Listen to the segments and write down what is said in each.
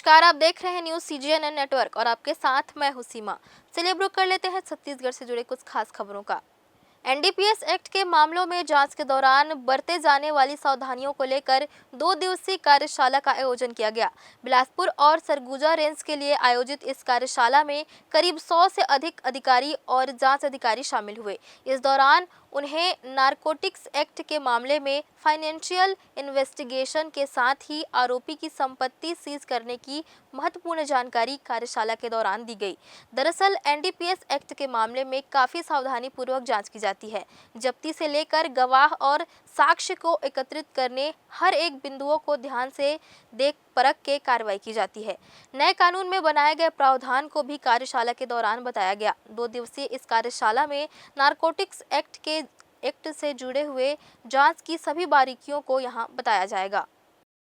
नमस्कार, आप देख रहे हैं न्यूज CGNN नेटवर्क और आपके साथ मैं हूं सीमा। चलिए अब रुक कर लेते हैं छत्तीसगढ़ से जुड़े कुछ खास खबरों का। NDPS एक्ट के मामलों में जांच के दौरान बरते जाने वाली सावधानियों को लेकर 2 दिवसीय कार्यशाला का आयोजन किया गया। बिलासपुर और सरगुजा रेंज के लिए आयोजित इस कार्यशाला में करीब 100 से अधिक अधिकारी और जांच अधिकारी शामिल हुए। इस दौरान उन्हें नारकोटिक्स एक्ट के मामले में फाइनेंशियल इन्वेस्टिगेशन के साथ ही आरोपी की संपत्ति सीज करने की महत्वपूर्ण जानकारी कार्यशाला के दौरान दी गई। दरअसल NDPS एक्ट के मामले में काफी सावधानी पूर्वक जांच की जाती है। जब्ती से लेकर गवाह और साक्ष्य को एकत्रित करने हर एक बिंदुओं को ध्यान से देख परख के कार्रवाई की जाती है। नए कानून में बनाए गए प्रावधान को भी कार्यशाला के दौरान बताया गया। 2 दिवसीय इस कार्यशाला में नारकोटिक्स एक्ट से जुड़े हुए जांच की सभी बारीकियों को यहां बताया जाएगा।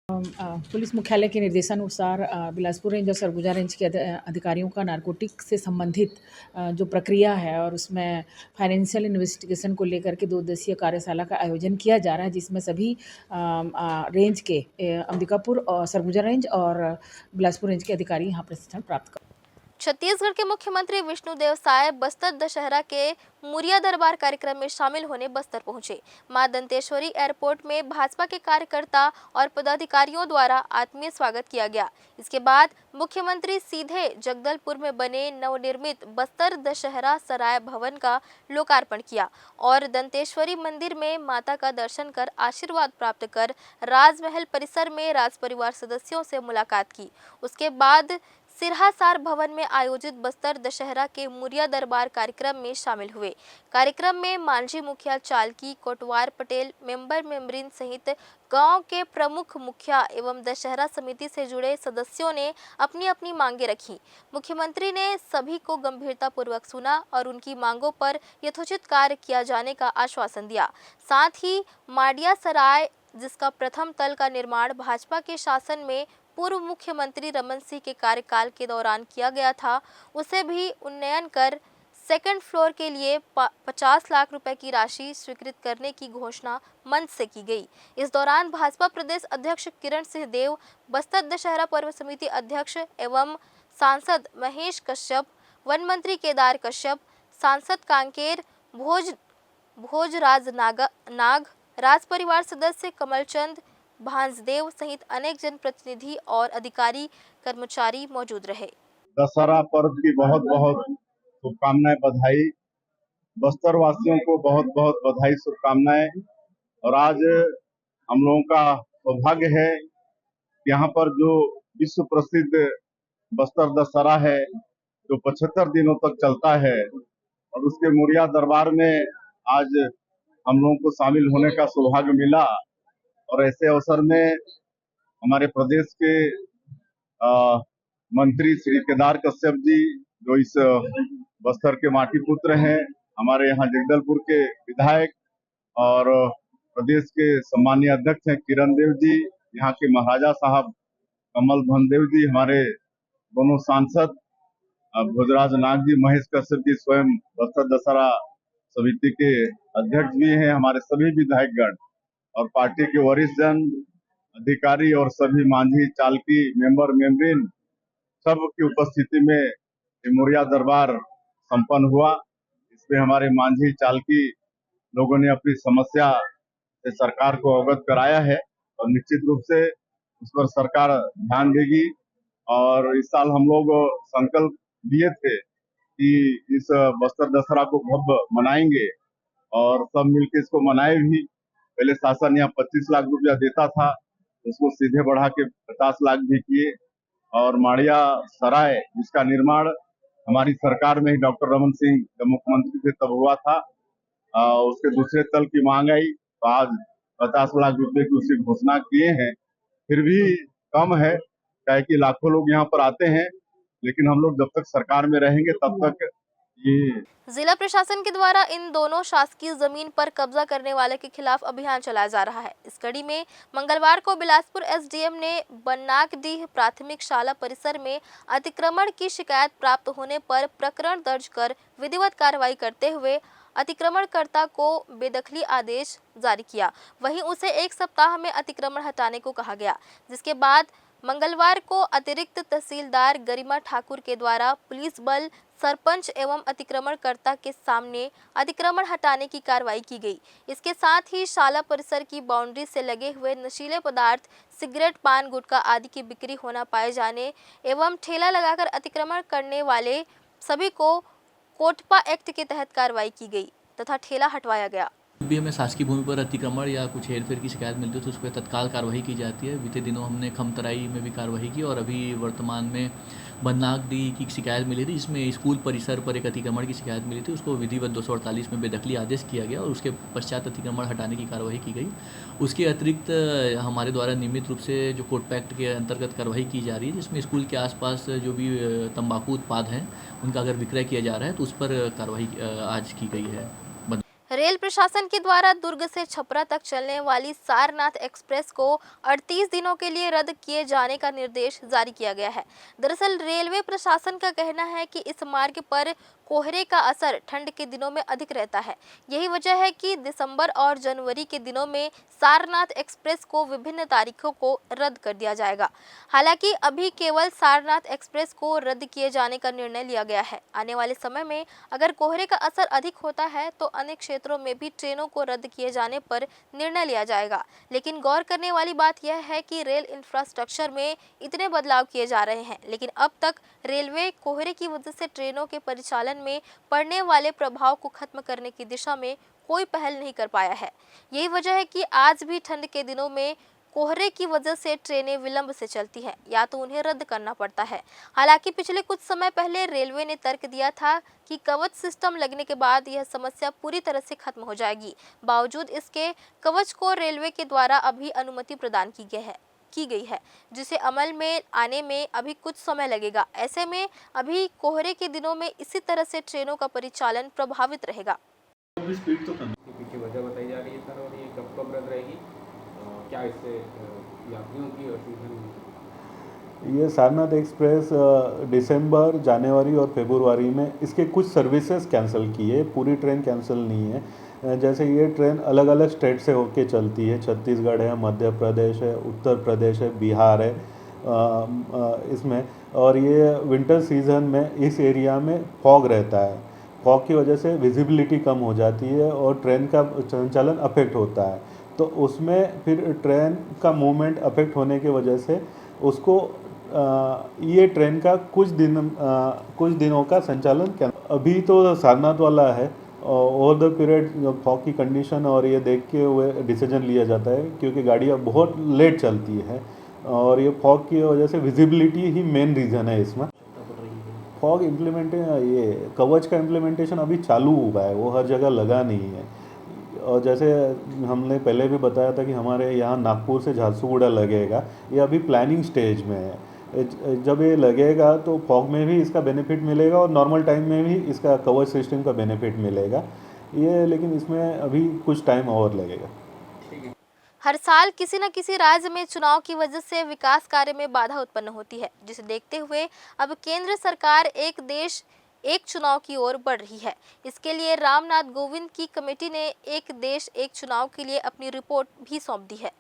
पुलिस मुख्यालय के निर्देशानुसार बिलासपुर रेंज और सरगुजा रेंज के अधिकारियों का नारकोटिक से संबंधित जो प्रक्रिया है और उसमें फाइनेंशियल इन्वेस्टिगेशन को लेकर के 2 दिवसीय कार्यशाला का आयोजन किया जा रहा है, जिसमें सभी रेंज के अंबिकापुर और सरगुजा रेंज और बिलासपुर रेंज के अधिकारी यहाँ प्रशिक्षण प्राप्त कर। छत्तीसगढ़ के मुख्यमंत्री विष्णुदेव साय बस्तर दशहरा के मुरिया दरबार कार्यक्रम में शामिल होने बस्तर पहुंचे। मां दंतेश्वरी एयरपोर्ट में भाजपा के कार्यकर्ता और पदाधिकारियों द्वारा आत्मीय स्वागत किया गया। इसके बाद मुख्यमंत्री सीधे जगदलपुर में बने नवनिर्मित बस्तर दशहरा सराय भवन का लोकार्पण किया और दंतेश्वरी मंदिर में माता का दर्शन कर आशीर्वाद प्राप्त कर राजमहल परिसर में राज परिवार सदस्यों से मुलाकात की। उसके बाद सिरहासार भवन में आयोजित बस्तर दशहरा के मुरिया दरबार कार्यक्रम में शामिल हुए। कार्यक्रम में मांझी मुखिया चालकी कोटवार पटेल मेंबरिन सहित गांव के प्रमुख मुखिया एवं दशहरा समिति से जुड़े सदस्यों ने अपनी अपनी मांगे रखी। मुख्यमंत्री ने सभी को गंभीरता पूर्वक सुना और उनकी मांगों पर यथोचित कार्य किया जाने का आश्वासन दिया। साथ ही माडिया सराय, जिसका प्रथम तल का निर्माण भाजपा के शासन में पूर्व मुख्यमंत्री रमन सिंह के कार्यकाल के दौरान किया गया था, उसे भी उन्नयन कर सेकंड फ्लोर के लिए 50 लाख रुपए की राशि स्वीकृत करने की घोषणा मंच से की गई। इस दौरान भाजपा प्रदेश अध्यक्ष किरण सिंह देव, बस्तर दशहरा पर्व समिति अध्यक्ष एवं सांसद महेश कश्यप, वन मंत्री केदार कश्यप, सांसद कांकेर भोजराज नाग, राज परिवार सदस्य कमलचंद भांजदेव सहित अनेक जनप्रतिनिधि और अधिकारी कर्मचारी मौजूद रहे। दशहरा पर्व की बहुत बहुत शुभकामनाएं, बधाई। बस्तर वासियों को बहुत बहुत बधाई, शुभकामनाएं। और आज हम लोगों का सौभाग्य है कि यहाँ पर जो विश्व प्रसिद्ध बस्तर दशहरा है, जो 75 दिनों तक चलता है, और उसके मुरिया दरबार में आज हम लोगों को शामिल होने का सौभाग्य मिला। और ऐसे अवसर में हमारे प्रदेश के मंत्री श्री केदार कश्यप जी, जो इस बस्तर के माटी पुत्र हैं, हमारे यहाँ जगदलपुर के विधायक और प्रदेश के सम्मानीय अध्यक्ष हैं किरण देव जी, यहाँ के महाराजा साहब कमल भनदेव जी, हमारे दोनों सांसद भोजराज नाग जी, महेश कश्यप जी स्वयं बस्तर दशहरा समिति के अध्यक्ष भी हैं, हमारे सभी विधायकगण और पार्टी के वरिष्ठ जन, अधिकारी और सभी मांझी, चालकी, मेंबरिन सब की उपस्थिति में मुरिया दरबार संपन्न हुआ। इसमें हमारे मांझी, चालकी लोगों ने अपनी समस्या से सरकार को अवगत कराया है और निश्चित रूप से उस पर सरकार ध्यान देगी। और इस साल हम लोग संकल्प लिए थे कि इस बस्तर दशहरा को भव्य मनाएंगे और सब मिलकर इसको मनाए भी। पहले शासन यहाँ 25 लाख रुपया देता था, उसको सीधे बढ़ा के 50 लाख भी किए। और माड़िया सराय, जिसका निर्माण हमारी सरकार में ही डॉक्टर रमन सिंह जब मुख्यमंत्री थे तब हुआ था, उसके दूसरे तल की मांग आई तो आज 50 लाख रुपए की उसकी घोषणा किए हैं। फिर भी कम है, क्या कि लाखों लोग यहाँ पर आते हैं, लेकिन हम लोग जब तक सरकार में रहेंगे तब तक ये। जिला प्रशासन के द्वारा इन दोनों शासकीय जमीन पर कब्जा करने वाले के खिलाफ अभियान चलाया जा रहा है। इस कड़ी में मंगलवार को बिलासपुर SDM ने बनाकडीह प्राथमिक शाला परिसर में अतिक्रमण की शिकायत प्राप्त होने पर प्रकरण दर्ज कर विधिवत कार्रवाई करते हुए अतिक्रमणकर्ता को बेदखली आदेश जारी किया। वहीं उसे 1 सप्ताह में अतिक्रमण हटाने को कहा गया, जिसके बाद मंगलवार को अतिरिक्त तहसीलदार गरिमा ठाकुर के द्वारा पुलिस बल, सरपंच एवं अतिक्रमणकर्ता के सामने अतिक्रमण हटाने की कार्रवाई की गई। इसके साथ ही शाला परिसर की बाउंड्री से लगे हुए नशीले पदार्थ, सिगरेट, पान, गुटखा आदि की बिक्री होना पाए जाने एवं ठेला लगाकर अतिक्रमण करने वाले सभी को कोटपा एक्ट के तहत कार्रवाई की गई तथा ठेला हटवाया गया। जब भी हमें शासकीय भूमि पर अतिक्रमण या कुछ हेरफेर की शिकायत मिलती है तो उस पर तत्काल कार्रवाई की जाती है। बीते दिनों हमने खमतराई में भी कार्रवाई की और अभी वर्तमान में बदनागडी की शिकायत मिली थी, जिसमें स्कूल परिसर पर एक अतिक्रमण की शिकायत मिली थी। उसको विधिवत 248 में बेदखली आदेश किया गया और उसके पश्चात अतिक्रमण हटाने की कार्रवाई की गई। उसके अतिरिक्त हमारे द्वारा नियमित रूप से जो कोटपा एक्ट के अंतर्गत कार्रवाई की जा रही है, जिसमें स्कूल के आसपास जो भी तंबाकू उत्पाद हैं उनका अगर विक्रय किया जा रहा है तो उस पर कार्रवाई आज की गई है। रेल प्रशासन के द्वारा दुर्ग से छपरा तक चलने वाली सारनाथ एक्सप्रेस को 38 दिनों के लिए रद्द किए जाने का निर्देश जारी किया गया है। दरअसल रेलवे प्रशासन का कहना है कि इस मार्ग पर कोहरे का असर ठंड के दिनों में अधिक रहता है। यही वजह है कि दिसंबर और जनवरी के दिनों में सारनाथ एक्सप्रेस को विभिन्न तारीखों को रद्द कर दिया जाएगा। हालांकि अभी केवल सारनाथ एक्सप्रेस को रद्द किए जाने का निर्णय लिया गया है। आने वाले समय में अगर कोहरे का असर अधिक होता है तो अन्य क्षेत्रों में भी ट्रेनों को रद्द किए जाने पर निर्णय लिया जाएगा। लेकिन गौर करने वाली बात यह है कि रेल इंफ्रास्ट्रक्चर में इतने बदलाव किए जा रहे हैं, लेकिन अब तक रेलवे कोहरे की वजह से ट्रेनों के परिचालन में पड़ने वाले प्रभाव को खत्म करने की दिशा में कोई पहल नहीं कर पाया है। यही वजह है कि आज भी ठंड के दिनों में कोहरे की वजह से ट्रेनें विलंब से चलती हैं या तो उन्हें रद्द करना पड़ता है। हालांकि पिछले कुछ समय पहले रेलवे ने तर्क दिया था कि कवच सिस्टम लगने के बाद यह समस्या पूरी तरह से खत्म हो जाएगी। बावजूद इसके कवच को रेलवे के द्वारा अभी अनुमति प्रदान की गई है, जिसे अमल में आने में अभी कुछ समय लगेगा। ऐसे में अभी कोहरे के दिनों में इसी तरह से ट्रेनों का परिचालन प्रभावित रहेगा। स्पीड तो कम पीछे वजह बताई जा रही है सर, और ये कब रद्द रहेगी? क्या इससे यात्रियों की असुविधा? ये सारनाथ एक्सप्रेस दिसंबर, जनवरी और फरवरी में इसके कुछ सर्विसेज कैंसिल किए, पूरी ट्रेन कैंसिल नहीं है। जैसे ये ट्रेन अलग अलग स्टेट से होके चलती है, छत्तीसगढ़ है, मध्य प्रदेश है, उत्तर प्रदेश है, बिहार है इसमें। और ये विंटर सीजन में इस एरिया में फॉग रहता है। फॉग की वजह से विजिबिलिटी कम हो जाती है और ट्रेन का संचालन अफेक्ट होता है। तो उसमें फिर ट्रेन का मूवमेंट अफेक्ट होने की वजह से उसको ये ट्रेन का कुछ दिनों का संचालन अभी तो सारनाथ वाला है। ओवर द पीरियड फॉग की कंडीशन और ये देख के हुए डिसीजन लिया जाता है, क्योंकि गाड़ियाँ बहुत लेट चलती है और ये फॉग की वजह से विजिबिलिटी ही मेन रीज़न है इसमें। फॉग ये कवच का इम्प्लीमेंटेशन अभी चालू हुआ है, वो हर जगह लगा नहीं है। और जैसे हमने पहले भी बताया था कि हमारे यहाँ नागपुर से झारसुगुड़ा लगेगा, ये अभी प्लानिंग स्टेज में है। जब ये लगेगा तो फॉग में भी इसका बेनिफिट मिलेगा और नॉर्मल टाइम में भी इसका कवच सिस्टम का बेनिफिट मिलेगा ये, लेकिन इसमें अभी कुछ टाइम और लगेगा। हर साल किसी न किसी राज्य में चुनाव की वजह से विकास कार्य में बाधा उत्पन्न होती है, जिसे देखते हुए अब केंद्र सरकार एक देश एक चुनाव की ओर बढ़ रही है। इसके लिए रामनाथ कोविंद की कमेटी ने एक देश एक चुनाव के लिए अपनी रिपोर्ट भी सौंप दी है,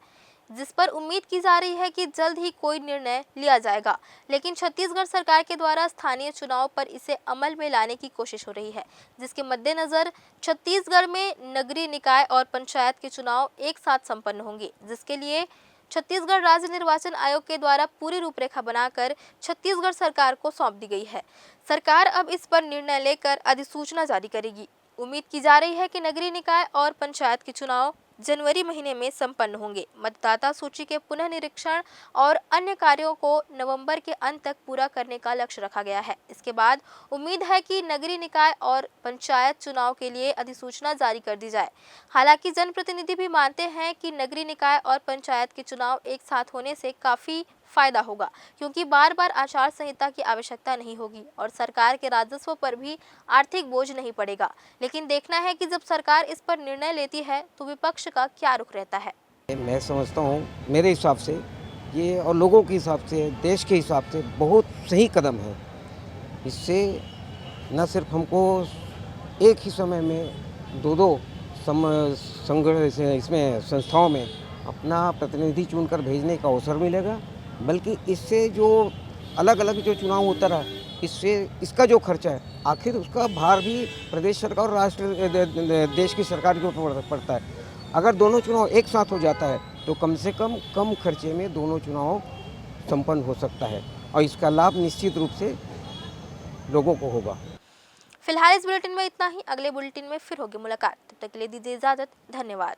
जिस पर उम्मीद की जा रही है कि जल्द ही कोई निर्णय लिया जाएगा। लेकिन छत्तीसगढ़ सरकार के द्वारा स्थानीय चुनाव पर इसे अमल में लाने की कोशिश हो रही है, जिसके मद्देनजर छत्तीसगढ़ में नगरीय निकाय और पंचायत के चुनाव एक साथ संपन्न होंगे, जिसके लिए छत्तीसगढ़ राज्य निर्वाचन आयोग के द्वारा पूरी रूपरेखा बनाकर छत्तीसगढ़ सरकार को सौंप दी गई है। सरकार अब इस पर निर्णय लेकर अधिसूचना जारी करेगी। उम्मीद की जा रही है कि नगरीय निकाय और पंचायत के चुनाव जनवरी महीने में संपन्न होंगे। मतदाता सूची के पुनः निरीक्षण और अन्य कार्यों को नवंबर के अंत तक पूरा करने का लक्ष्य रखा गया है। इसके बाद उम्मीद है कि नगरीय निकाय और पंचायत चुनाव के लिए अधिसूचना जारी कर दी जाए। हालांकि जनप्रतिनिधि भी मानते हैं कि नगरीय निकाय और पंचायत के चुनाव एक साथ होने से काफी फायदा होगा, क्योंकि बार बार आचार संहिता की आवश्यकता नहीं होगी और सरकार के राजस्व पर भी आर्थिक बोझ नहीं पड़ेगा। लेकिन देखना है कि जब सरकार इस पर निर्णय लेती है तो विपक्ष का क्या रुख रहता है। मैं समझता हूँ मेरे हिसाब से ये और लोगों के हिसाब से, देश के हिसाब से बहुत सही कदम है। इससे न सिर्फ हमको एक ही समय में दो संगठन इसमें संस्थाओं में अपना प्रतिनिधि चुनकर भेजने का अवसर मिलेगा बल्कि इससे जो अलग अलग जो चुनाव होता रहा, इससे इसका जो खर्चा है, आखिर उसका भार भी प्रदेश सरकार और देश की सरकार के ऊपर पड़ता है। अगर दोनों चुनाव एक साथ हो जाता है तो कम से कम खर्चे में दोनों चुनाव संपन्न हो सकता है और इसका लाभ निश्चित रूप से लोगों को होगा। फिलहाल इस बुलेटिन में इतना ही। अगले बुलेटिन में फिर होगी मुलाकात। तब तक के लिए दीजिए इजाजत। धन्यवाद।